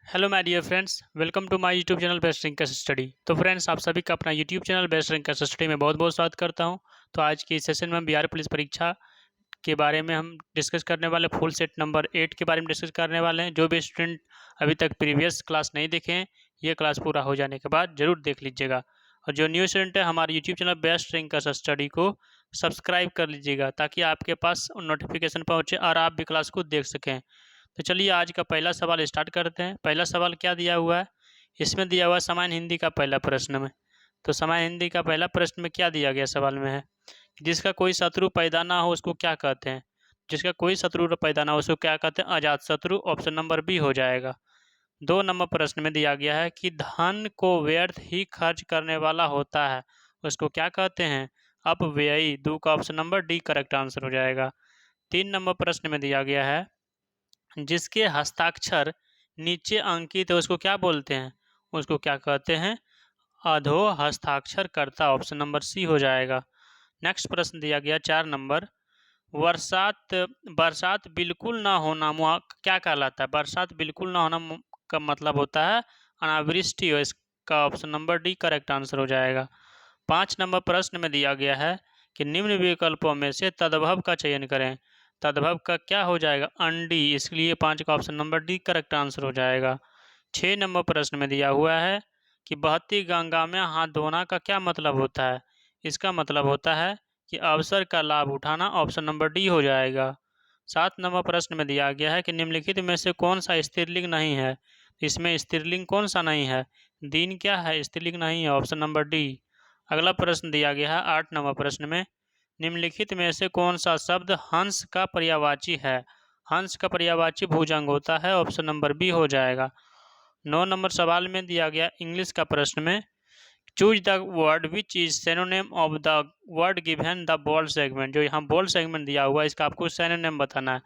Hello my dear friends, welcome to my YouTube channel best rankers study. तो friends, आप सभी का अपना YouTube channel best rankers study में बहुत बहुत स्वागत करता हूं। तो आज की इस सेशन में हम बिहार पुलिस परीक्षा के बारे में हम डिस्कस करने वाले फुल सेट नंबर 8 के बारे में डिस्कस करने वाले हैं। जो भी स्टूडेंट अभी तक प्रीवियस क्लास नहीं देखे हैं, ये क्लास पूरा हो जाने के बाद जरूर देख लीजिएगा। और जो न्यू स्टूडेंट है, हमारे YouTube channel best rankers study को सब्सक्राइब कर लीजिएगा ताकि आपके पास नोटिफिकेशन पहुँचे और आप भी क्लास को देख सकें। तो चलिए आज का पहला सवाल स्टार्ट करते हैं। पहला सवाल क्या दिया हुआ है? इसमें दिया हुआ है सामान्य हिंदी का पहला प्रश्न में। तो सामान्य हिंदी का पहला प्रश्न में क्या दिया गया सवाल में है कि जिसका कोई शत्रु पैदा ना हो उसको क्या कहते हैं? जिसका कोई शत्रु पैदा ना हो उसको क्या कहते हैं? अजात शत्रु। ऑप्शन नंबर बी हो जाएगा। 2 नंबर प्रश्न में दिया गया है कि धन को व्यर्थ ही खर्च करने वाला होता है, उसको क्या कहते हैं? अपव्ययी। दो का option number D correct answer हो जाएगा। 3 नंबर प्रश्न में दिया गया है जिसके हस्ताक्षर नीचे अंकित है उसको क्या बोलते हैं? उसको क्या कहते हैं? अधो हस्ताक्षरकर्ता। ऑप्शन नंबर सी हो जाएगा। नेक्स्ट प्रश्न दिया गया 4 नंबर। बरसात बरसात बिल्कुल ना होना क्या कहलाता है? बरसात बिल्कुल ना होना का मतलब होता है अनावृष्टि। हो इसका option number D correct answer हो जाएगा। 5 नंबर प्रश्न में दिया गया है कि निम्न विकल्पों में से तद्भव का चयन करें। तद्भव का क्या हो जाएगा? अंडी। इसलिए 5 का option number D correct answer हो जाएगा। 6 नंबर प्रश्न में दिया हुआ है कि बहती गंगा में हाथ धोना का क्या मतलब होता है? इसका मतलब होता है कि अवसर का लाभ उठाना। ऑप्शन नंबर डी हो जाएगा। 7 नंबर प्रश्न में दिया गया है कि निम्नलिखित में से कौन सा स्त्रीलिंग नहीं है? इसमें स्त्रीलिंग कौन सा नहीं है? दिन क्या है? स्त्रीलिंग नहीं है। Option number D. अगला प्रश्न दिया गया है 8 नंबर प्रश्न में। निम्नलिखित में से कौन सा शब्द हंस का पर्यायवाची है? हंस का पर्यायवाची भुजंग होता है। ऑप्शन नंबर बी हो जाएगा। 9 नंबर सवाल में दिया गया इंग्लिश का प्रश्न में choose the word which is synonym of the word given the bold segment. जो यहाँ बोल्ड सेगमेंट दिया हुआ है इसका आपको सिनोनिम बताना है।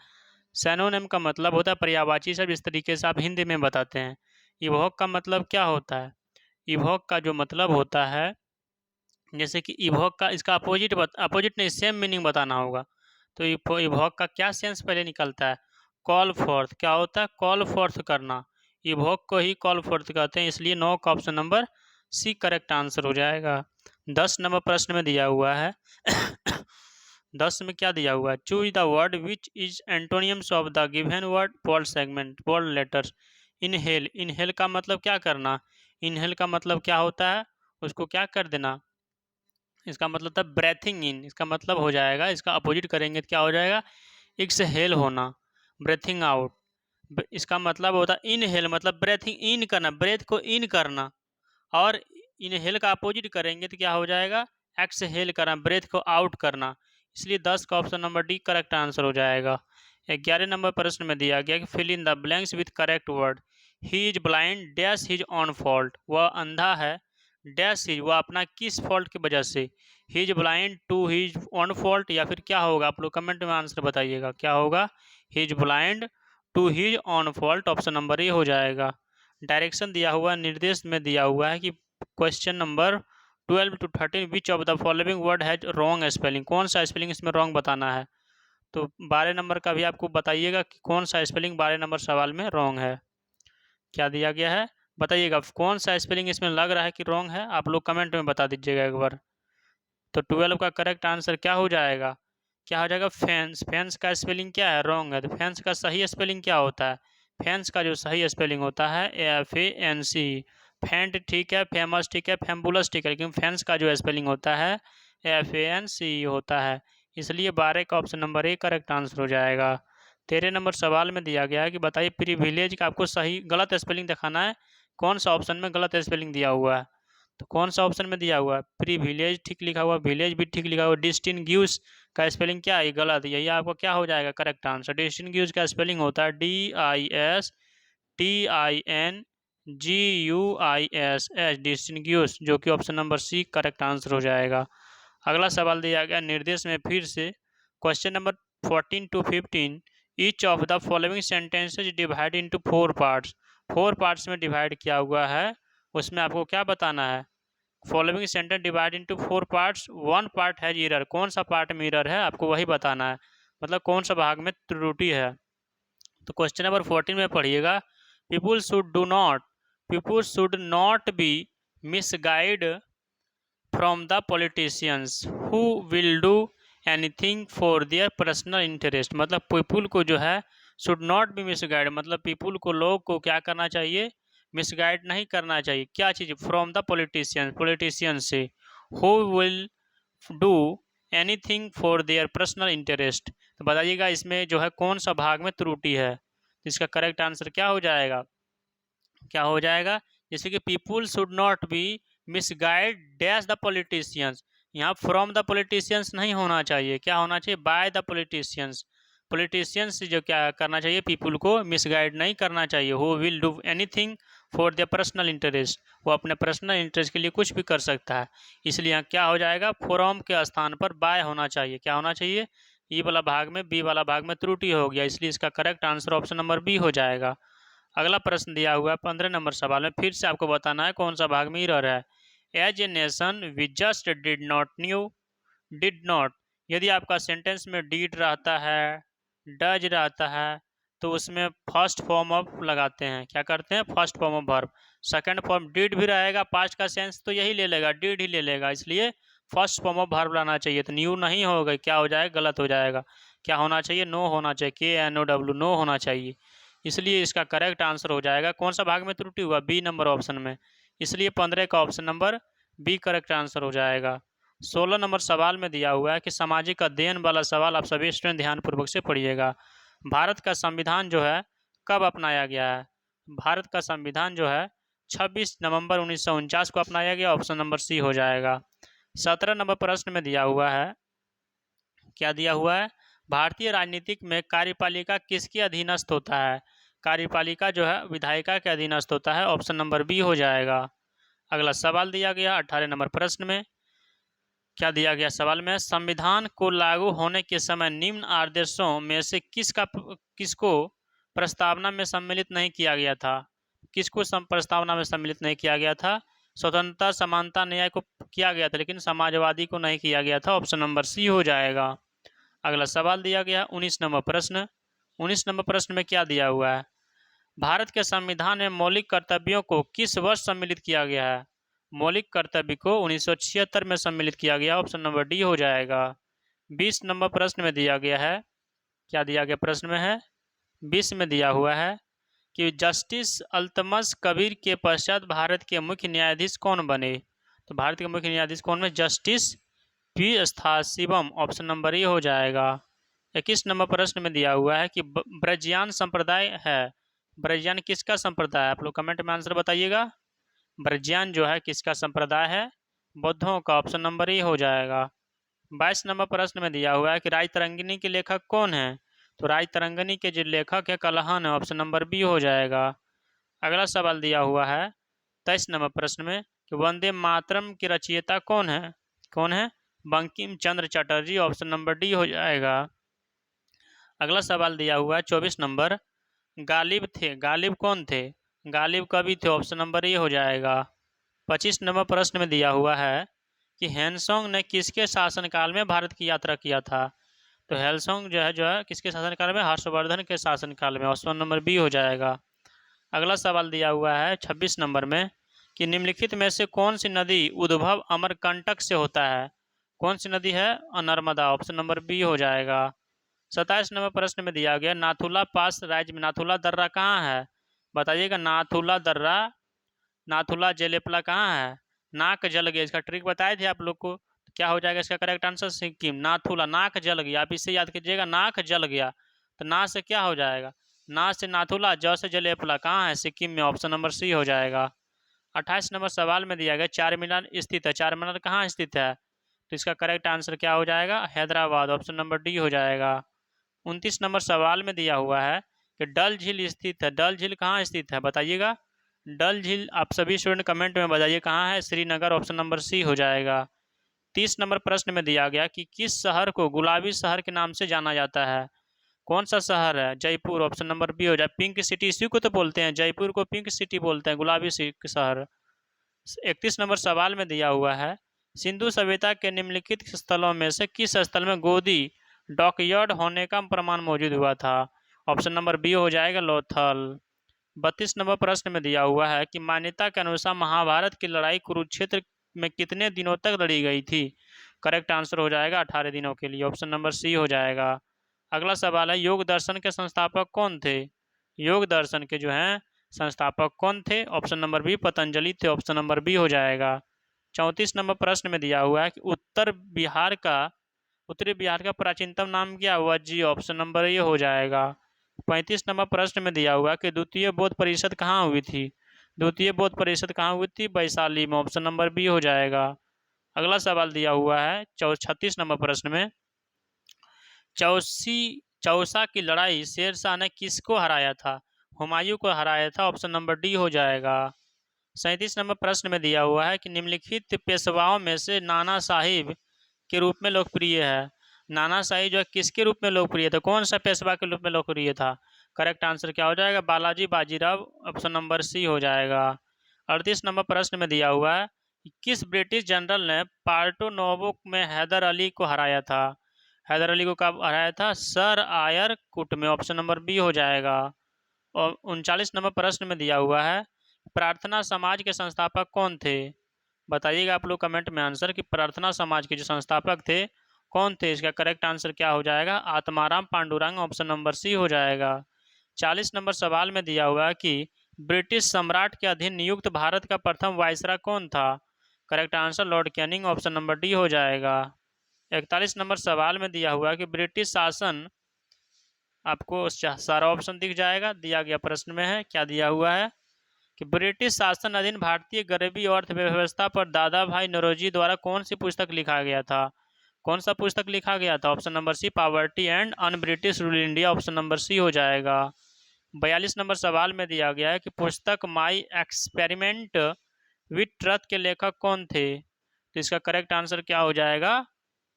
सिनोनिम का मतलब होता है पर्यायवाची शब्द। इस तरीके से आप हिंदी में बताते हैं। इवोक का मतलब क्या होता है? इवोक का जो मतलब होता है, जैसे कि इवोक का इसका अपोजिट नहीं, सेम मीनिंग बताना होगा। तो इवोक का क्या सेंस पहले निकलता है? Call fourth. क्या होता है? कॉल फोर्थ करना। इवोक को ही कॉल फोर्थ कहते हैं। इसलिए 9 का option number C correct answer हो जाएगा। 10 नंबर प्रश्न में दिया हुआ है 10 में क्या दिया हुआ है? Choose the word which is antonyms of the given word bold segment bold letters. Inhale. Inhale का मतलब क्या करना? इनहेल का मतलब क्या होता है? उसको क्या कर देना? इसका मतलब था ब्रेथिंग इन। इसका मतलब हो जाएगा, इसका अपोजिट करेंगे तो क्या हो जाएगा? एक्सहेल होना। Breathing out. इसका मतलब होता है इनहेल, मतलब ब्रेथिंग इन करना, ब्रेथ को इन करना। और इनहेल का अपोजिट करेंगे तो क्या हो जाएगा? एक्सहेल करना, ब्रेथ को आउट करना। इसलिए 10 का option number D correct answer हो जाएगा। 11 नंबर प्रश्न में दिया गया कि fill in the blanks with correct word. He is blind dash his own fault. वह अंधा है डैश हिज, वह अपना किस फॉल्ट की वजह से? He is blind to his own fault, या फिर क्या होगा? आप लोग कमेंट में आंसर बताइएगा क्या होगा। He is blind to his own fault. Option number A हो जाएगा। डायरेक्शन दिया हुआ, निर्देश में दिया हुआ है कि question number 12 to 13 which of the following word has wrong spelling. कौन सा स्पेलिंग इसमें रॉन्ग बताना है? तो 12 नंबर का भी आपको बताइएगा कि कौन सा स्पेलिंग 12 नंबर सवाल में रॉन्ग है। क्या दिया गया है बताइएगा, कौन सा स्पेलिंग इसमें लग रहा है कि रॉन्ग है? आप लोग कमेंट में बता दीजिएगा एक बार। तो 12 का करेक्ट आंसर क्या हो जाएगा? क्या हो जाएगा? फेंस। फेंस का स्पेलिंग क्या है? रॉन्ग है। तो फेंस का सही स्पेलिंग क्या होता है? फेंस का जो सही स्पेलिंग होता है FANC। फेंट ठीक है, फेमस ठीक है, फेम्बुलस ठीक है, लेकिन फेंस का जो स्पेलिंग होता है FANC होता है। इसलिए 12 का option number A correct answer हो जाएगा। 13 नंबर सवाल में दिया गया है कि बताइए प्रिविलेज का आपको सही गलत स्पेलिंग दिखाना है। कौन सा ऑप्शन में गलत स्पेलिंग दिया हुआ है? तो कौन सा ऑप्शन में दिया हुआ है? प्रिविलेज ठीक लिखा हुआ, विलेज भी ठीक लिखा हुआ, डिस्टिंग्यूश का स्पेलिंग क्या है? गलत। यही आपको क्या हो जाएगा करेक्ट आंसर। डिस्टिंग्यूश का स्पेलिंग होता है DISTINGUISH, डिस्टिंग्यूश, जो कि option number C correct answer हो जाएगा। अगला सवाल दिया गया निर्देश में फिर से question number 14 to 15 each of the following sentences divide into 4 parts. 4 parts में डिवाइड किया हुआ है, उसमें आपको क्या बताना है? Following sentence divide into 4 parts, 1 part है एरर। कौन सा पार्ट में एरर है आपको वही बताना है, मतलब कौन सा भाग में त्रुटि है। तो क्वेश्चन नंबर 14 में पढ़िएगा। People should not be misguide from the politicians who will do anything for their personal interest. मतलब पीपुल को जो है शुड नॉट बी मिसगाइड, मतलब पीपुल को, लोग को क्या करना चाहिए, मिसगाइड नहीं करना चाहिए। क्या चीज़? फ्रॉम द पॉलिटिशियन से। Who will do anything for their personal interest. तो बताइएगा इसमें जो है कौन सा भाग में त्रुटि है। तो इसका करेक्ट आंसर क्या हो जाएगा, क्या हो जाएगा? जैसे कि people should not be misguide dash the politicians, यहाँ फ्रॉम द पॉलिटिशियंस नहीं होना चाहिए, क्या होना चाहिए? By the politicians. पॉलिटिशियंस जो क्या करना चाहिए, पीपुल को मिसगाइड नहीं करना चाहिए। Who will do anything for the personal interest, वो अपने पर्सनल इंटरेस्ट के लिए कुछ भी कर सकता है। इसलिए यहाँ क्या हो जाएगा, फ्रॉम के स्थान पर बाय होना चाहिए। क्या होना चाहिए? ई वाला भाग में, बी वाला भाग में त्रुटि हो गया, इसलिए इसका correct answer option number B हो जाएगा। अगला प्रश्न दिया हुआ है 15 नंबर सवाल में, फिर से आपको बताना है कौन सा भाग में एरर है। As a nation we just did not, यदि आपका सेंटेंस में डिड रहता है, डज रहता है, तो उसमें फर्स्ट फॉर्म ऑफ लगाते हैं। क्या करते हैं? First form of verb. Second form did भी रहेगा, पास्ट का सेंस तो यही ले लेगा, डिड ही ले लेगा, इसलिए फर्स्ट फॉर्म ऑफ वर्ब लाना चाहिए। तो न्यू नहीं होगा, क्या हो जाएगा? गलत हो जाएगा। क्या होना चाहिए? नो होना चाहिए, KNOW, नो होना चाहिए। इसलिए इसका करेक्ट आंसर हो जाएगा, कौन सा भाग में त्रुटि हुआ? बी नंबर ऑप्शन में। इसलिए 15 का option number B correct answer हो जाएगा। 16 नंबर सवाल में दिया हुआ है कि सामाजिक अध्ययन वाला सवाल आप सभी स्टूडेंट ध्यानपूर्वक से पढ़िएगा। भारत का संविधान जो है कब अपनाया गया है? भारत का संविधान जो है 26 नवंबर 1949 को अपनाया गया, ऑप्शन नंबर सी हो जाएगा। 17 नंबर प्रश्न में दिया हुआ है, क्या दिया हुआ है? भारतीय राजनीतिक में कार्यपालिका किसके अधीनस्थ होता है? कार्यपालिका जो है विधायिका के अधीनस्थ होता है, ऑप्शन नंबर बी हो जाएगा। अगला सवाल दिया गया 18 नंबर प्रश्न में, क्या दिया गया सवाल में? संविधान को लागू होने के समय निम्न आदेशों में से किसको प्रस्तावना में सम्मिलित नहीं किया गया था? किसको प्रस्तावना में सम्मिलित नहीं किया गया था? स्वतंत्रता, समानता, न्याय को किया गया था, लेकिन समाजवादी को नहीं किया गया था, ऑप्शन नंबर सी हो जाएगा। अगला सवाल दिया गया 19 नंबर प्रश्न। 19 नंबर प्रश्न में क्या दिया हुआ है? भारत के संविधान में मौलिक कर्तव्यों को किस वर्ष सम्मिलित किया गया है? मौलिक कर्तव्य को 1976 में सम्मिलित किया गया, ऑप्शन नंबर डी हो जाएगा। 20 नंबर प्रश्न में दिया गया है, क्या दिया गया प्रश्न में है? 20 में दिया हुआ है कि जस्टिस अल्तमस कबीर के पश्चात भारत के मुख्य न्यायाधीश कौन बने? तो भारत के मुख्य न्यायाधीश कौन बने? Justice P Sathasivam, option number A हो जाएगा। 21 नंबर प्रश्न में दिया हुआ है कि ब्रजयान संप्रदाय है, ब्रजयान किसका संप्रदाय है? आप लोग कमेंट में आंसर बताइएगा। ब्रजयान जो है किसका संप्रदाय है? बौद्धों का, ऑप्शन नंबर ए हो जाएगा। 22 नंबर प्रश्न में दिया हुआ है कि राजतरंगिणी के लेखक कौन है? तो राजतरंगिणी के जो लेखक है कलहन है, ऑप्शन नंबर बी हो जाएगा। अगला सवाल दिया हुआ है 23 नंबर प्रश्न में कि वंदे मातरम के रचयिता कौन है? कौन है? Bankim Chandra Chatterjee, option number D हो जाएगा। अगला सवाल दिया हुआ है 24 नंबर, गालिब थे, गालिब कौन थे? गालिब कवि थे, ऑप्शन नंबर ए हो जाएगा। 25 नंबर प्रश्न में दिया हुआ है कि हेनसोंग ने किसके शासनकाल में भारत की यात्रा किया था? तो हेनसोंग जो है किसके शासनकाल में? हर्षवर्धन के शासनकाल में, ऑप्शन नंबर बी हो जाएगा। अगला सवाल दिया हुआ है 26 नंबर में कि निम्नलिखित में से कौन सी नदी उद्भव अमरकंटक से होता है? कौन सी नदी है? नर्मदा, ऑप्शन नंबर बी हो जाएगा। 27 नंबर प्रश्न में दिया गया नाथुला पास राज्य में नाथुला दर्रा कहाँ है? बताइएगा। नाथुला दर्रा, नाथुला जेलेपला कहाँ है? नाक जल गया, इसका ट्रिक बताए थे आप लोग को। तो क्या हो जाएगा इसका करेक्ट आंसर? सिक्किम। नाथुला, नाक जल गया, आप इससे याद कीजिएगा, नाक जल गया, तो ना से क्या हो जाएगा? ना से नाथुला, ज से जलेपला, कहाँ है? सिक्किम में, ऑप्शन नंबर सी हो जाएगा। 28 नंबर सवाल में दिया गया चार मीनार स्थित है, चार मीनार कहाँ स्थित है? तो इसका करेक्ट आंसर क्या हो जाएगा? हैदराबाद, ऑप्शन नंबर डी हो जाएगा। 29 नंबर सवाल में दिया हुआ है कि डल झील स्थित है, डल झील कहाँ स्थित है? बताइएगा। डल झील आप सभी स्टूडेंट कमेंट में बताइए कहाँ है? श्रीनगर, ऑप्शन नंबर सी हो जाएगा। 30 नंबर प्रश्न में दिया गया कि किस शहर को गुलाबी शहर के नाम से जाना जाता है? कौन सा शहर है? जयपुर, ऑप्शन नंबर बी हो जाए। पिंक सिटी इसी को तो बोलते हैं, जयपुर को पिंक सिटी बोलते हैं, गुलाबी शहर। 31 नंबर सवाल में दिया हुआ है सिंधु सभ्यता के निम्नलिखित स्थलों में से किस स्थल में गोदी डॉकयार्ड होने का प्रमाण मौजूद हुआ था? ऑप्शन नंबर बी हो जाएगा, लोथल। 32 नंबर प्रश्न में दिया हुआ है कि मान्यता के अनुसार महाभारत की लड़ाई कुरुक्षेत्र में कितने दिनों तक लड़ी गई थी। करेक्ट आंसर हो जाएगा 18 दिनों के लिए, ऑप्शन नंबर सी हो जाएगा। अगला सवाल है, योग दर्शन के संस्थापक कौन थे। योग दर्शन के जो हैं संस्थापक कौन थे, ऑप्शन नंबर बी पतंजलि थे, ऑप्शन नंबर बी हो जाएगा। 34 नंबर प्रश्न में दिया हुआ है कि उत्तरी बिहार का प्राचीनतम नाम क्या हुआ जी, ऑप्शन नंबर ए हो जाएगा। 35 नंबर प्रश्न में दिया हुआ है कि द्वितीय बौद्ध परिषद कहाँ हुई थी। द्वितीय बौद्ध परिषद कहाँ हुई थी, वैशाली में, ऑप्शन नंबर बी हो जाएगा। अगला सवाल दिया हुआ है 36 नंबर प्रश्न में, चौसा की लड़ाई शेरशाह ने किसको हराया था। हुमायूं को हराया था, ऑप्शन नंबर डी हो जाएगा। 37 नंबर प्रश्न में दिया हुआ है कि निम्नलिखित पेशवाओं में से नाना साहिब के रूप में लोकप्रिय है। नाना साहिब जो है किसके रूप में लोकप्रिय था, कौन सा पेशवा के रूप में लोकप्रिय था। करेक्ट आंसर क्या हो जाएगा, Balaji Bajirao, option number C हो जाएगा। 38 नंबर प्रश्न में दिया हुआ है कि किस ब्रिटिश जनरल ने पार्टो नोवो में हैदर अली को हराया था। हैदर अली को कब हराया था, सर आयर कुट में, ऑप्शन नंबर बी हो जाएगा। और 39 नंबर प्रश्न में दिया हुआ है प्रार्थना समाज के संस्थापक कौन थे। बताइएगा आप लोग कमेंट में आंसर कि प्रार्थना समाज के जो संस्थापक थे कौन थे। इसका करेक्ट आंसर क्या हो जाएगा, Atmaram Pandurang, option number C हो जाएगा। 40 नंबर सवाल में दिया हुआ है कि ब्रिटिश सम्राट के अधीन नियुक्त भारत का प्रथम वायसराय कौन था। Correct answer Lord Canning, option number D हो जाएगा। 41 नंबर सवाल में दिया हुआ है कि ब्रिटिश शासन, आपको सारा ऑप्शन दिख जाएगा, दिया गया प्रश्न में है क्या दिया हुआ है कि ब्रिटिश शासन अधीन भारतीय गरीबी और अर्थव्यवस्था पर दादा भाई नौरोजी द्वारा कौन सी पुस्तक लिखा गया था। कौन सा पुस्तक लिखा गया था, option number C poverty and un British rule India, option number C हो जाएगा। 42 नंबर सवाल में दिया गया है कि पुस्तक माई एक्सपेरिमेंट विथ ट्रथ के लेखक कौन थे। तो इसका करेक्ट आंसर क्या हो जाएगा,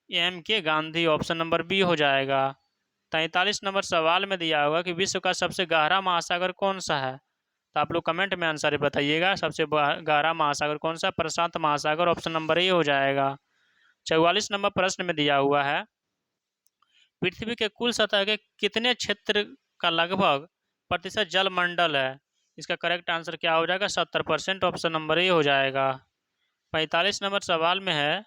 एम के गांधी, ऑप्शन नंबर बी हो जाएगा। 43 नंबर सवाल में दिया होगा कि विश्व का सबसे गहरा महासागर कौन सा है। तो आप लोग कमेंट में आंसर बताइएगा, सबसे गहरा महासागर कौन सा, प्रशांत महासागर, ऑप्शन नंबर ए हो जाएगा। 44 नंबर प्रश्न में दिया हुआ है पृथ्वी के कुल सतह के कितने क्षेत्र का लगभग प्रतिशत जलमंडल है। इसका करेक्ट आंसर क्या हो जाएगा, 70%, ऑप्शन नंबर ए हो जाएगा। 45 नंबर सवाल में है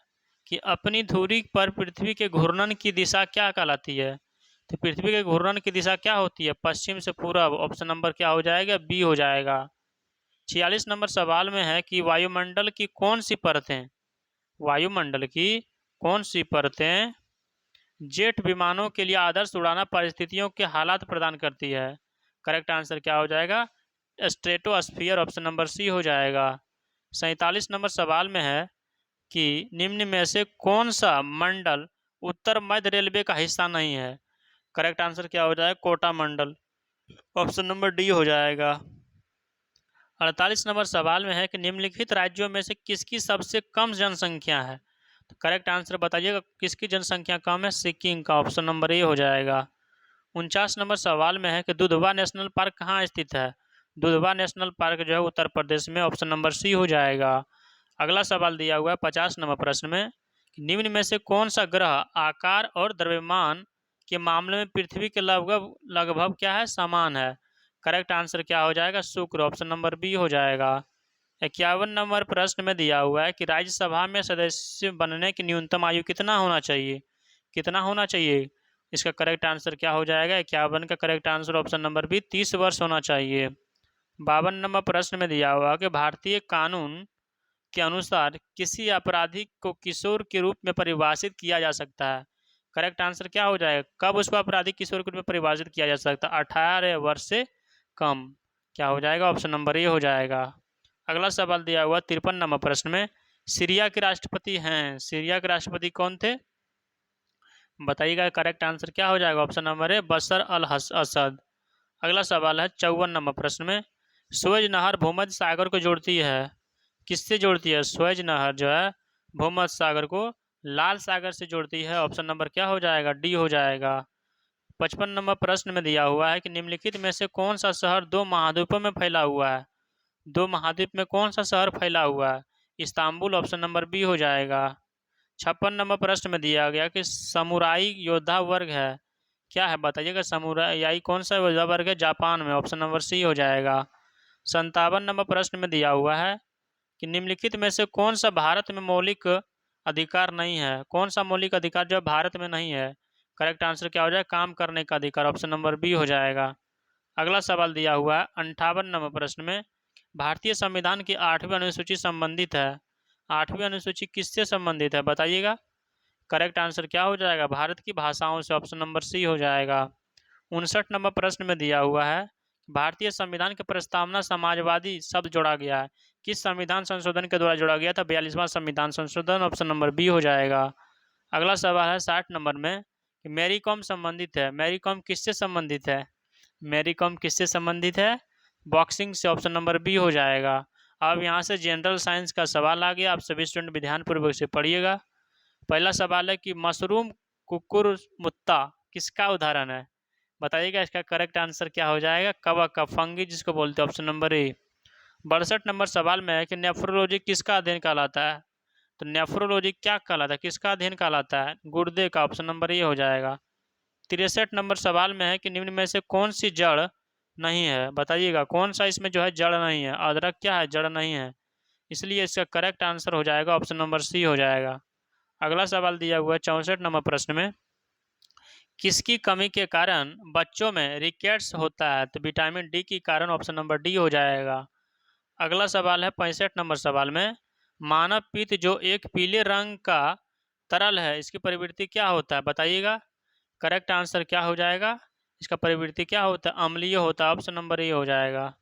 कि अपनी धुरी पर पृथ्वी के घूर्णन की दिशा क्या कहलाती है। तो पृथ्वी के घूर्णन की दिशा क्या होती है, पश्चिम से पूरब, ऑप्शन नंबर क्या हो जाएगा, बी हो जाएगा। 46 नंबर सवाल में है कि वायुमंडल की कौन सी परतें, वायुमंडल की कौन सी परतें जेट विमानों के लिए आदर्श उड़ाना परिस्थितियों के हालात प्रदान करती है। करेक्ट आंसर क्या हो जाएगा, स्ट्रेटोस्फीयर, ऑप्शन नंबर सी हो जाएगा। 47 नंबर सवाल में है कि निम्न में से कौन सा मंडल उत्तर मध्य रेलवे का हिस्सा नहीं है। करेक्ट आंसर क्या हो जाएगा, कोटा मंडल, ऑप्शन नंबर डी हो जाएगा। 48 नंबर सवाल में है कि निम्नलिखित राज्यों में से किसकी सबसे कम जनसंख्या है। तो करेक्ट आंसर बताइएगा, किसकी जनसंख्या कम है, सिक्किम का, ऑप्शन नंबर ए हो जाएगा। 49 नंबर सवाल में है कि दुधवा नेशनल पार्क कहाँ स्थित है। दुधवा नेशनल पार्क जो है उत्तर प्रदेश में, ऑप्शन नंबर सी हो जाएगा। अगला सवाल दिया हुआ है 50 नंबर प्रश्न में कि निम्न में से कौन सा ग्रह आकार और द्रव्यमान के मामले में पृथ्वी के लगभग लगभग क्या है, समान है। करेक्ट आंसर क्या हो जाएगा, शुक्र, ऑप्शन नंबर बी हो जाएगा। 51 नंबर प्रश्न में दिया हुआ है कि राज्यसभा में सदस्य बनने की न्यूनतम आयु कितना होना चाहिए, कितना होना चाहिए। इसका करेक्ट आंसर क्या हो जाएगा, 51 का correct answer option number B 30 वर्ष होना चाहिए। 52 नंबर प्रश्न में दिया हुआ कि भारतीय कानून के अनुसार किसी अपराधी को किशोर के रूप में परिभाषित किया जा सकता है। करेक्ट आंसर क्या हो जाएगा, कब उसको अपराधी किशोर के रूप में परिभाषित किया जा सकता है, 18 वर्ष से कम, क्या हो जाएगा, ऑप्शन नंबर ए हो जाएगा। अगला सवाल दिया हुआ 53 नंबर प्रश्न में सीरिया के राष्ट्रपति हैं, सीरिया के राष्ट्रपति कौन थे, बताइएगा। करेक्ट आंसर क्या हो जाएगा, ऑप्शन नंबर ए बशर अल असद। अगला सवाल है 54 नंबर प्रश्न में सुएज नहर भूमध्य सागर को जोड़ती है, किससे जोड़ती है। सुएज नहर जो है भूमध्य सागर को लाल सागर से जोड़ती है, ऑप्शन नंबर क्या हो जाएगा, डी हो जाएगा। 55 नंबर प्रश्न में दिया हुआ है कि निम्नलिखित में से कौन सा शहर दो महाद्वीपों में फैला हुआ है। दो महाद्वीप में कौन सा शहर फैला हुआ है, इस्तांबुल, ऑप्शन नंबर बी हो जाएगा। 56 नंबर प्रश्न में दिया गया कि समुराई योद्धा वर्ग है, क्या है बताइएगा, समुराई कौन सा योद्धा वर्ग है, जापान में, ऑप्शन नंबर सी हो जाएगा। 57 नंबर प्रश्न में दिया हुआ है कि निम्नलिखित में से कौन सा भारत में मौलिक अधिकार नहीं है। कौन सा मौलिक अधिकार जो भारत में नहीं है? करेक्ट आंसर क्या हो जाएगा? काम करने का अधिकार, ऑप्शन नंबर बी हो जाएगा। अगला सवाल दिया हुआ है 58 नंबर प्रश्न में, भारतीय संविधान की 8वीं अनुसूची संबंधित है। 8वीं अनुसूची किससे संबंधित है बताइएगा। करेक्ट आंसर क्या हो जाएगा? भारत की भाषाओं से, ऑप्शन नंबर सी हो जाएगा। 59 नंबर प्रश्न में दिया हुआ है, भारतीय संविधान की प्रस्तावना समाजवादी शब्द जोड़ा गया है। किस संविधान संशोधन के द्वारा जोड़ा गया था? 42वां संविधान संशोधन, ऑप्शन नंबर बी हो जाएगा। अगला सवाल है 60 नंबर में कि मैरी कॉम संबंधित है। मैरी कॉम किससे संबंधित है? मैरी कॉम किससे संबंधित है? बॉक्सिंग से, ऑप्शन नंबर बी हो जाएगा। अब यहाँ से जनरल साइंस का सवाल आ गया, आप सभी स्टूडेंट भी ध्यानपूर्वक से पढ़िएगा। पहला सवाल है कि मशरूम कुकुरमुत्ता किसका उदाहरण है? बताइएगा इसका करेक्ट आंसर क्या हो जाएगा? कवक का, फंगी जिसको बोलते हैं, ऑप्शन नंबर ए। 62 नंबर सवाल में है कि नेफ्रोलॉजी किसका अध्ययन कहलाता है? तो नेफ्रोलॉजी क्या कहलाता है, किसका अध्ययन कहलाता है? गुर्दे का, ऑप्शन नंबर ए हो जाएगा। 63 नंबर सवाल में है कि निम्न में से कौन सी जड़ नहीं है? बताइएगा कौन सा इसमें जो है जड़ नहीं है। अदरक क्या है? जड़ नहीं है, इसलिए इसका करेक्ट आंसर हो जाएगा ऑप्शन नंबर सी हो जाएगा। अगला सवाल दिया हुआ है 64 नंबर प्रश्न में, किसकी कमी के कारण बच्चों में रिकेट्स होता है? तो विटामिन डी के कारण, ऑप्शन नंबर डी हो जाएगा। अगला सवाल है 65 नंबर सवाल में, मानव पित्त जो एक पीले रंग का तरल है, इसकी प्रवृत्ति क्या होता है? बताइएगा करेक्ट आंसर क्या हो जाएगा? इसका प्रवृत्ति क्या होता है? अम्लीय होता है, ऑप्शन नंबर ए हो जाएगा।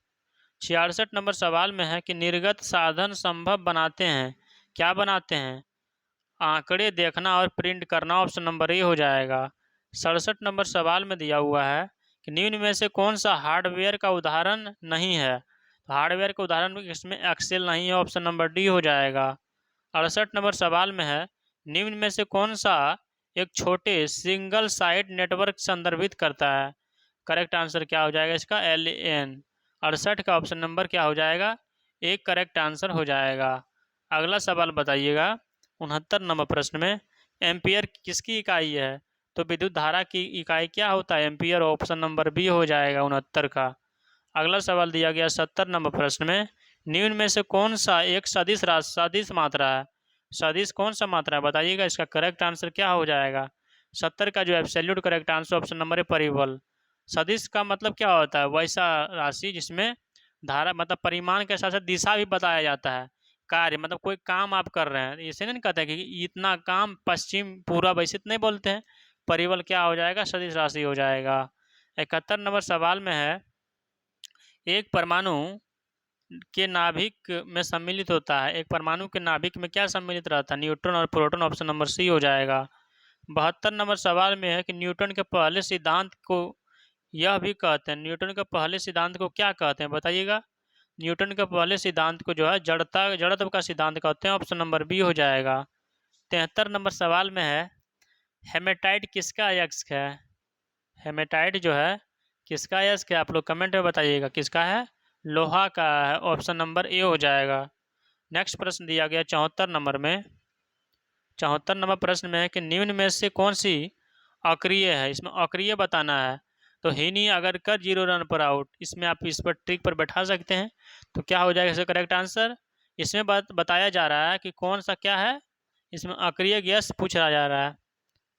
66 नंबर सवाल में है कि निर्गत साधन संभव बनाते हैं, क्या बनाते हैं? आंकड़े देखना और प्रिंट करना, ऑप्शन नंबर ए हो जाएगा। 67 नंबर सवाल में दिया हुआ है कि निम्न में से कौन सा हार्डवेयर का उदाहरण नहीं है? तो हार्डवेयर का उदाहरण इसमें एक्सेल नहीं है, ऑप्शन नंबर डी हो जाएगा। 68 नंबर सवाल में है, निम्न में से कौन सा एक छोटे सिंगल साइट नेटवर्क संदर्भित करता है? करेक्ट आंसर क्या हो जाएगा इसका? LAN। 68 का ऑप्शन नंबर क्या हो जाएगा? एक करेक्ट आंसर हो जाएगा। अगला सवाल बताइएगा 69 नंबर प्रश्न में, एम्पियर किसकी इकाई है? तो विद्युत धारा की इकाई क्या होता है? एम्पियर, ऑप्शन नंबर बी हो जाएगा 69 का। अगला सवाल दिया गया 70 नंबर प्रश्न में, निम्न में से कौन सा एक सदिश सदिश मात्रा है? सदिश कौन सा मात्रा है बताइएगा, इसका करेक्ट आंसर क्या हो जाएगा? 70 का जो absolute correct answer option number है परिबल। सदिश का मतलब क्या होता है? वैसा राशि जिसमें धारा मतलब परिमाण के साथ साथ दिशा भी बताया जाता है। कार्य मतलब कोई काम आप कर रहे हैं, इसे नहीं कहते कि इतना काम पश्चिम पूर्व ऐसे नहीं बोलते हैं। परिबल क्या हो जाएगा? सदिश राशि हो जाएगा। 71 नंबर सवाल में है, एक परमाणु के नाभिक में सम्मिलित होता है। एक परमाणु के नाभिक में क्या सम्मिलित रहता है? न्यूट्रॉन और प्रोटॉन, ऑप्शन नंबर सी हो जाएगा। 72 नंबर सवाल में है कि न्यूटन के पहले सिद्धांत को यह भी कहते हैं, न्यूटन के पहले सिद्धांत को क्या कहते हैं बताइएगा। न्यूटन के पहले सिद्धांत को जो है जड़त्व का सिद्धांत कहते हैं, ऑप्शन नंबर बी हो जाएगा। 73 नंबर सवाल में है, हेमेटाइट किसका अयस्क है? हेमेटाइट जो है किसका अयस्क है? आप लोग कमेंट में बताइएगा किसका है? लोहा का है, ऑप्शन नंबर ए हो जाएगा। नेक्स्ट प्रश्न दिया गया 74 नंबर में, 74 नंबर प्रश्न में है कि निम्न में से कौन सी अक्रिय है? इसमें अक्रिय बताना है। तो ही नहीं अगर कर 0 रन पर आउट, इसमें आप इस पर ट्रिक पर बैठा सकते हैं। तो क्या हो जाएगा इसका करेक्ट आंसर? इसमें बताया जा रहा है कि कौन सा क्या है, इसमें अक्रिय गैस पूछा जा रहा है।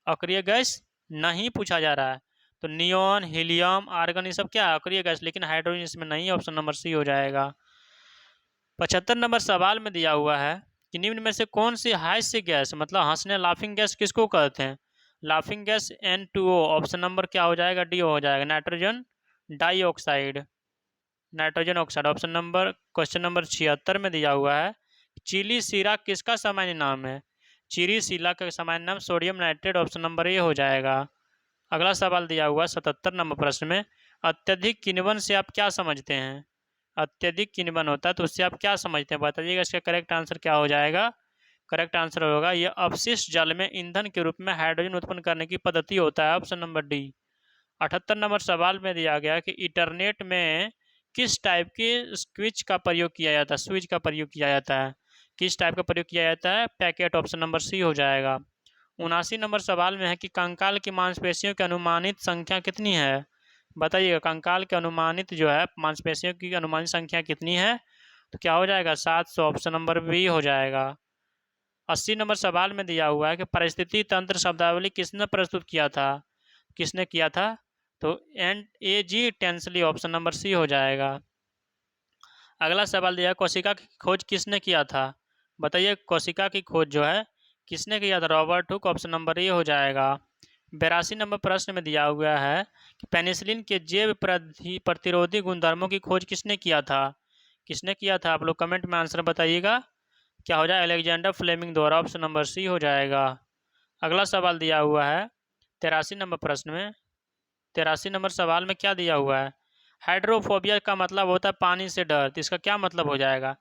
अक्रिय गैस नहीं पूछा जा रहा है। तो नियॉन, हीलियम, आर्गन ये सब क्या है? अक्रिय गैस, लेकिन हाइड्रोजन इसमें नहीं है, ऑप्शन नंबर सी हो जाएगा। 75 नंबर सवाल में दिया हुआ है कि निम्न में से कौन सी हास्य गैस मतलब हंसने लाफिंग गैस किसको कहते हैं? Laughing gas N2O, option number क्या हो जाएगा? डी हो जाएगा। Nitrogen dioxide, nitrogen oxide, option number question number 76 में दिया हुआ है, चिली सीरा किसका सामान्य नाम है? चिली सीला का सामान्य नाम sodium nitrate, option number A हो जाएगा। अगला सवाल दिया हुआ 77 नंबर प्रश्न में, अत्यधिक किण्वन से आप क्या समझते हैं? अत्यधिक किण्वन होता है तो उससे आप क्या समझते हैं बताइएगा। इसका करेक्ट आंसर क्या हो जाएगा? करेक्ट आंसर होगा यह अपशिष्ट जल में ईंधन के रूप में हाइड्रोजन उत्पन्न करने की पद्धति होता है, ऑप्शन नंबर डी। 78 नंबर सवाल में दिया गया कि इंटरनेट में किस टाइप के स्विच का प्रयोग किया जाता है? स्विच का प्रयोग किया जाता है, किस टाइप का प्रयोग किया जाता है? पैकेट, ऑप्शन नंबर सी हो जाएगा। 79 नंबर सवाल में है कि कंकाल की मांसपेशियों की अनुमानित संख्या कितनी है? बताइएगा कंकाल के अनुमानित जो है मांसपेशियों की अनुमानित संख्या कितनी है? तो क्या हो जाएगा 700, ऑप्शन नंबर बी हो जाएगा। 80 नंबर सवाल में दिया हुआ है कि परिस्थिति तंत्र शब्दावली किसने प्रस्तुत किया था? किसने किया था? तो N.A.G. टेंसली, ऑप्शन नंबर सी हो जाएगा। अगला सवाल दिया कोशिका की खोज किसने किया था? बताइए कोशिका की खोज जो है किसने किया था? Robert Hooke, option number A हो जाएगा। 82 नंबर प्रश्न में दिया हुआ है कि पेनिसिलिन के जैव प्रतिरोधी गुणधर्मों की खोज किसने किया था? किसने किया था? आप लोग कमेंट में आंसर बताइएगा। क्या हो जाएगा? अलेक्जेंडर फ्लेमिंग द्वारा, ऑप्शन नंबर सी हो जाएगा। अगला सवाल दिया हुआ है 83 नंबर प्रश्न में। 83 नंबर सवाल में क्या दिया हुआ है? हाइड्रोफोबिया का मतलब होता है पानी से डर, तो इसका क्या मतलब हो जाएगा?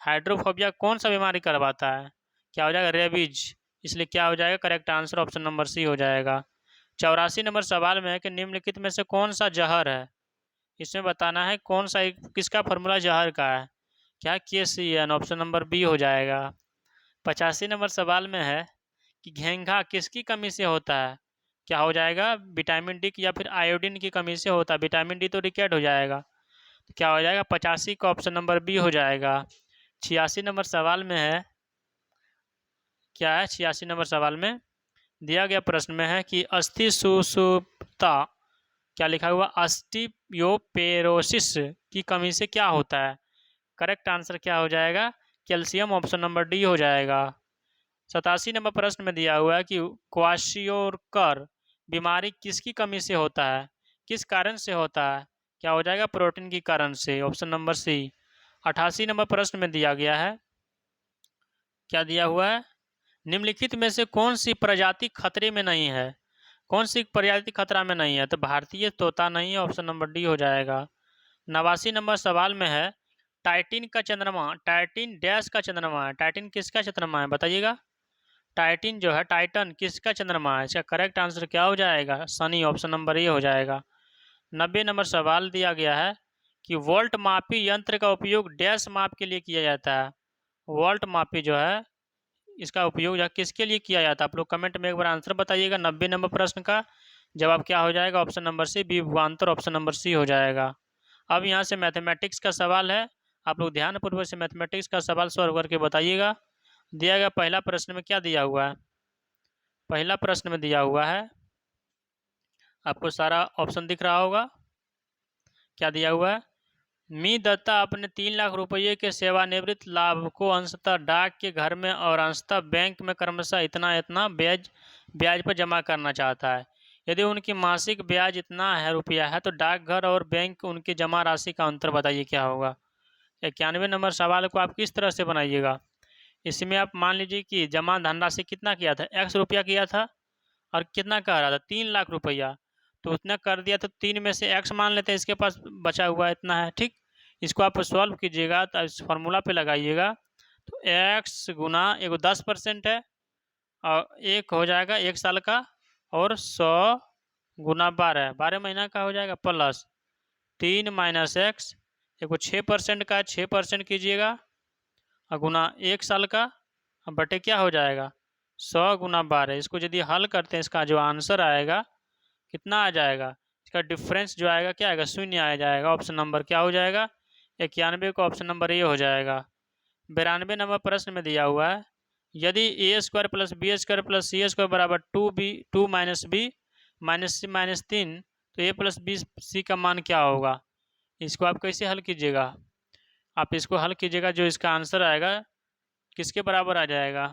हाइड्रोफोबिया कौन सा बीमारी करवाता है? क्या हो जाएगा? रेबीज। इसलिए क्या हो जाएगा? Correct answer option number C हो जाएगा। 84 नंबर सवाल में है कि निम्नलिखित में से कौन सा जहर है? इसमें बताना है कौन सा किसका फॉर्मूला जहर का है? क्या? KCN, ऑप्शन नंबर बी हो जाएगा। 85 नंबर सवाल में है कि घेंघा किसकी कमी से होता है? क्या हो जाएगा? विटामिन डी की या फिर आयोडीन की कमी से होता है। विटामिन डी तो रिकेट हो जाएगा, तो क्या हो जाएगा? 85 का ऑप्शन नंबर बी हो जाएगा। 86 नंबर सवाल में है, क्या है 86 नंबर सवाल में दिया गया प्रश्न में है कि अस्थि सुषुप्ता, क्या लिखा हुआ? ऑस्टियोपेरोसिस की कमी से क्या होता है? करेक्ट आंसर क्या हो जाएगा? कैल्शियम, ऑप्शन नंबर डी हो जाएगा। 87 नंबर प्रश्न में दिया हुआ है कि क्वाशियोकर बीमारी किसकी कमी से होता है? किस कारण से होता है? क्या हो जाएगा? प्रोटीन की कारण से, ऑप्शन नंबर सी। 88 नंबर प्रश्न में दिया गया है, क्या दिया हुआ है? निम्नलिखित में से कौन सी प्रजाति खतरे में नहीं है? कौन सी प्रजाति खतरा में नहीं है? तो भारतीय तोता नहीं है, ऑप्शन नंबर डी हो जाएगा। 89 नंबर सवाल में है टाइटिन का चंद्रमा, टाइटिन डैश का चंद्रमा है। टाइटिन किसका चंद्रमा है? बताइएगा। टाइटिन जो है, टाइटन किसका चंद्रमा है? इसका करेक्ट आंसर क्या हो जाएगा? शनि, ऑप्शन नंबर ए हो जाएगा। 90 नंबर सवाल दिया गया है कि वोल्ट मापी यंत्र का उपयोग डैश माप के लिए किया जाता है। वोल्ट मापी जो है इसका उपयोग किसके लिए किया जाता है? आप लोग कमेंट में एक बार आंसर बताइएगा। 90 नंबर प्रश्न का जवाब क्या हो जाएगा? ऑप्शन नंबर सी, विभवांतर, ऑप्शन नंबर सी हो जाएगा। अब यहाँ से मैथमेटिक्स का सवाल है, आप लोग ध्यानपूर्वक से मैथमेटिक्स का सवाल सॉल्व करके बताइएगा। दिया गया पहला प्रश्न में क्या दिया हुआ है? पहला प्रश्न में दिया हुआ है, आपको सारा ऑप्शन दिख रहा होगा। क्या दिया हुआ है? मी दत्ता अपने 3 लाख रुपये के सेवानिवृत्त लाभ को अंशतः डाक के घर में और अंशतः बैंक में क्रमशः इतना इतना ब्याज पर जमा करना चाहता है। यदि उनकी मासिक ब्याज इतना है रुपया है तो डाकघर और बैंक उनकी जमा राशि का अंतर बताइए क्या होगा। 91 नंबर सवाल को आप किस तरह से बनाइएगा? इसमें आप मान लीजिए कि जमा धनराशि कितना किया था? x रुपया किया था और कितना कह रहा था? 3 लाख रुपया, तो उतना कर दिया तो 3 में से x मान लेते हैं, इसके पास बचा हुआ इतना है। ठीक, इसको आप सॉल्व कीजिएगा तो इस फार्मूला पे लगाइएगा, तो x गुना एगो 10% है और एक हो जाएगा 1 साल का, और 100 गुना 12 महीना का हो जाएगा, प्लस 3 माइनस एक्स एगो 6% का 6% कीजिएगा और गुना 1 साल का बटे क्या हो जाएगा? 100 गुना 12। इसको यदि हल करते हैं इसका जो आंसर आएगा कितना आ जाएगा? इसका डिफरेंस जो आएगा क्या आएगा? शून्य आ जाएगा। ऑप्शन नंबर क्या हो जाएगा? 91 का ऑप्शन नंबर ए हो जाएगा। 92 नंबर प्रश्न में दिया हुआ है यदि a² plus b² plus c² बराबर 2 माइनस बी माइनस सी माइनस 3 तो a प्लस बी सी का मान क्या होगा? इसको आप कैसे हल कीजिएगा? आप इसको हल कीजिएगा, जो इसका आंसर आएगा किसके बराबर आ जाएगा?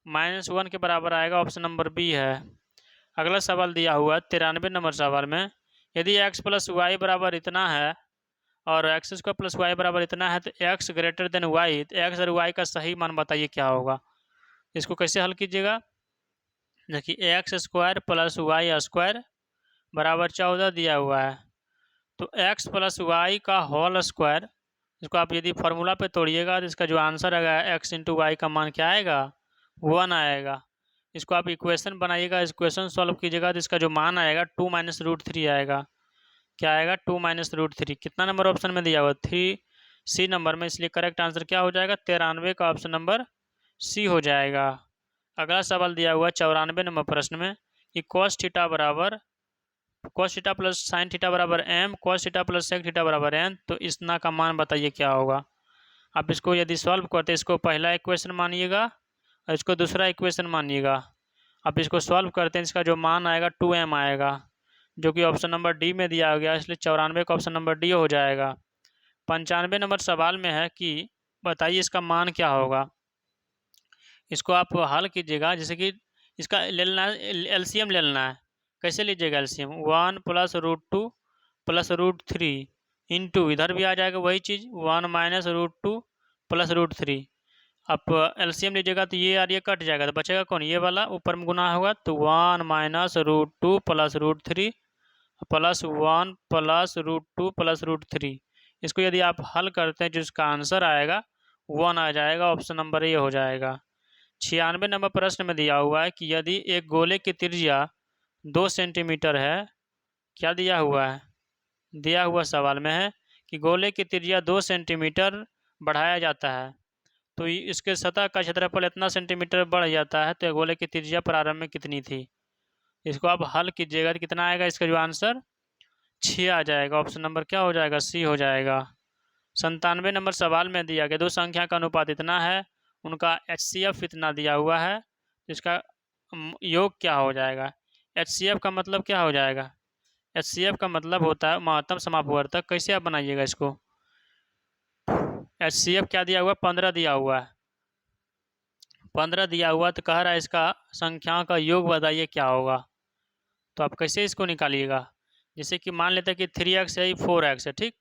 -1 के बराबर आएगा, ऑप्शन नंबर बी है। अगला सवाल दिया हुआ है 93 नंबर सवाल में यदि x प्लस वाई बराबर इतना है और x² प्लस वाई बराबर इतना है तो x ग्रेटर देन वाई, तो x और y का सही मान बताइए क्या होगा? इसको कैसे हल कीजिएगा? देखिए x² प्लस y² बराबर 14 दिया हुआ है, तो x प्लस वाई का होल स्क्वायर, इसको आप यदि फार्मूला पे तोड़िएगा तो इसका जो आंसर आएगा x इंटू वाई का मान क्या आएगा? 1 आएगा। इसको आप इक्वेशन बनाइएगा, इक्वेशन सॉल्व कीजिएगा तो इसका जो मान आएगा 2 माइनस रूट 3 आएगा। क्या आएगा? 2 माइनस रूट 3। कितना नंबर ऑप्शन में दिया हुआ? 3C नंबर में, इसलिए करेक्ट आंसर क्या हो जाएगा? 93 का ऑप्शन नंबर सी हो जाएगा। अगला सवाल दिया हुआ 94 नंबर प्रश्न में कि cos थीटा बराबर cos theta plus sine theta बराबर m, cos theta plus sec theta बराबर n। तो इस ना का मान बताइए क्या होगा। आप इसको यदि सॉल्व करते हैं, इसको पहला इक्वेशन मानिएगा और इसको दूसरा इक्वेशन मानिएगा। आप इसको सॉल्व करते हैं, इसका जो मान आएगा 2m आएगा, जो कि ऑप्शन नंबर डी में दिया गया, इसलिए 94 का ऑप्शन नंबर डी हो जाएगा। 95 नंबर सवाल में है कि बताइए इसका मान क्या होगा। इसको आप हल कीजिएगा, जैसे कि इसका ले लेना है, एलसीएम ले लेना है। कैसे लीजिएगा LCM, 1 plus root 2 plus root 3 into, इधर भी आ जाएगा वही चीज़, 1 माइनस रूट 2 प्लस रूट 3। आप एलसीएम लीजिएगा तो ये और ये कट जाएगा, तो बचेगा कौन, ये वाला ऊपर में गुना होगा, तो 1 minus root 2 plus root 3 plus 1 plus root 2 plus root 3। इसको यदि आप हल करते हैं, जो इसका आंसर आएगा 1 आ जाएगा, ऑप्शन नंबर ए हो जाएगा। 96 नंबर प्रश्न में दिया हुआ है कि यदि एक गोले की त्रिज्या 2 सेंटीमीटर है, क्या दिया हुआ है, दिया हुआ सवाल में है कि गोले की त्रिज्या 2 सेंटीमीटर बढ़ाया जाता है, तो इसके सतह का क्षेत्रफल इतना सेंटीमीटर बढ़ जाता है, तो गोले की त्रिज्या प्रारंभ में कितनी थी। इसको आप हल कीजिएगा तो कितना आएगा, इसका जो आंसर 6 आ जाएगा, ऑप्शन नंबर क्या हो जाएगा, सी हो जाएगा। 97 नंबर सवाल में दिया गया दो संख्या का अनुपात इतना है, उनका HCF इतना दिया हुआ है, इसका योग क्या हो जाएगा। HCF का मतलब क्या हो जाएगा, HCF का मतलब होता है महत्तम समापवर्तक। कैसे आप बनाइएगा इसको, HCF क्या दिया हुआ, 15 दिया हुआ है, 15 दिया हुआ, तो कह रहा है इसका संख्याओं का योग बताइए क्या होगा। तो आप कैसे इसको निकालिएगा, जैसे कि मान लेते हैं कि 3x है, 4x है, ठीक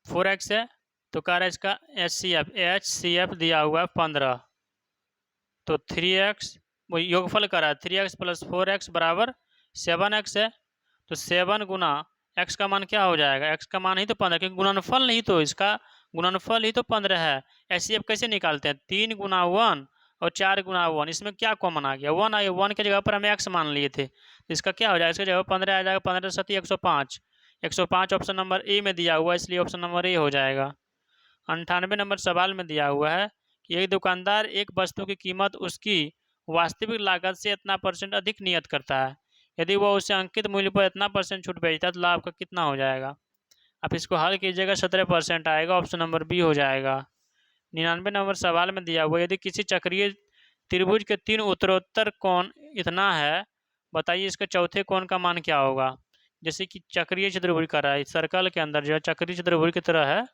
4x है, तो कह रहा है इसका HCF दिया हुआ है 15, तो 3x वो योगफल कर रहा है, 3x प्लस 4x बराबर 7x है, तो 7 गुना x का मान क्या हो जाएगा, x का मान ही तो 15, क्योंकि गुणनफल नहीं, तो इसका गुणनफल ही तो 15 है। HCF कैसे निकालते हैं, 3 गुना 1 और 4 गुना 1, इसमें क्या कॉमन आ गया, 1 आ गया, 1 के जगह पर हम x मान लिए थे, तो इसका क्या हो जाएगा, इसके जगह 15 आ जाएगा, 15 सती 105, 105 ऑप्शन नंबर ए में दिया हुआ है, इसलिए ऑप्शन नंबर ए हो जाएगा। 98 नंबर सवाल में दिया हुआ है कि एक दुकानदार एक वस्तु की कीमत उसकी वास्तविक लागत से इतना % अधिक नियत करता है, यदि वह उसे अंकित मूल्य पर इतना % छूट बेचता है तो लाभ का कितना हो जाएगा। आप इसको हल कीजिएगा, 17% आएगा, ऑप्शन नंबर बी हो जाएगा। 99 नंबर सवाल में दिया हुआ यदि किसी चक्रीय त्रिभुज के 3 उत्तरोत्तर कोण इतना है, बताइए इसके चौथे कोण का मान क्या होगा। जैसे कि चक्रीय चतुर्भुज का रहा है, सर्कल के अंदर जो है चक्रीय चतुर्भुज की तरह है,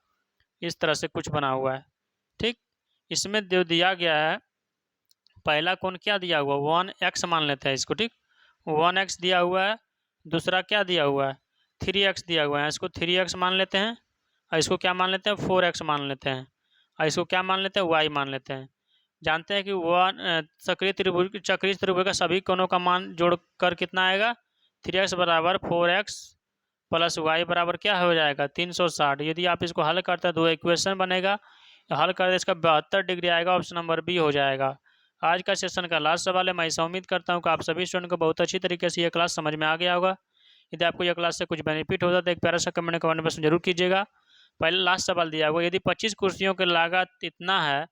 इस तरह से कुछ बना हुआ है, ठीक। इसमें जो दिया गया है, पहला कोण क्या दिया हुआ, 1x मान लेते हैं इसको, ठीक 1x दिया हुआ है। दूसरा क्या दिया हुआ है, 3x दिया हुआ है, इसको 3x मान लेते हैं, और इसको क्या मान लेते हैं, 4x मान लेते हैं, और इसको क्या मान लेते हैं, y मान लेते हैं। जानते हैं कि चक्रीय त्रिभुज का सभी कोणों का मान जोड़कर कितना आएगा, 3x बराबर 4x प्लस y बराबर क्या हो जाएगा, 360। यदि आप इसको हल करते हैं, दो इक्वेशन बनेगा, हल करते इसका 72 डिग्री आएगा, ऑप्शन नंबर बी हो जाएगा। आज का सेशन का लास्ट सवाल है। मैं ऐसा उम्मीद करता हूँ कि आप सभी स्टूडेंट को बहुत अच्छी तरीके से ये क्लास समझ में आ गया होगा। यदि आपको यह क्लास से कुछ बेनिफिट होता है तो एक प्यारा सा कमेंट बॉक्स में जरूर कीजिएगा। पहले लास्ट सवाल दिया हुआ, यदि 25 कुर्सियों की लागत इतना है,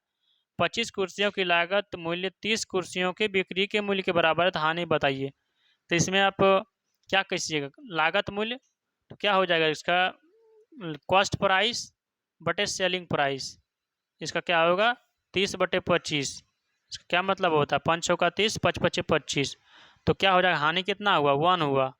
25 कुर्सियों की लागत मूल्य 30 कुर्सियों के बिक्री के मूल्य के बराबर है, तो हानि बताइए। तो इसमें आप क्या कहिएगा, लागत मूल्य, तो क्या हो जाएगा इसका, कॉस्ट प्राइस बटे सेलिंग प्राइस, इसका क्या होगा 30/25। इसका क्या मतलब होता है, 5 का 30, 5 5 25, तो क्या हो जाएगा, हानि कितना हुआ, 1 हुआ,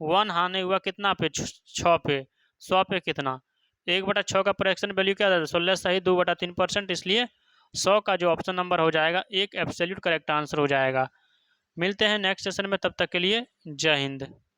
1 हानि हुआ कितना पे, 6 पे, 100 पे कितना, 1/6 का फ्रैक्शन वैल्यू क्या था, 16 सही 2/3%, इसलिए 100 का जो ऑप्शन नंबर हो जाएगा एक एब्सोल्यूट करेक्ट आंसर हो जाएगा। मिलते हैं नेक्स्ट सेशन में, तब तक के लिए जय हिंद।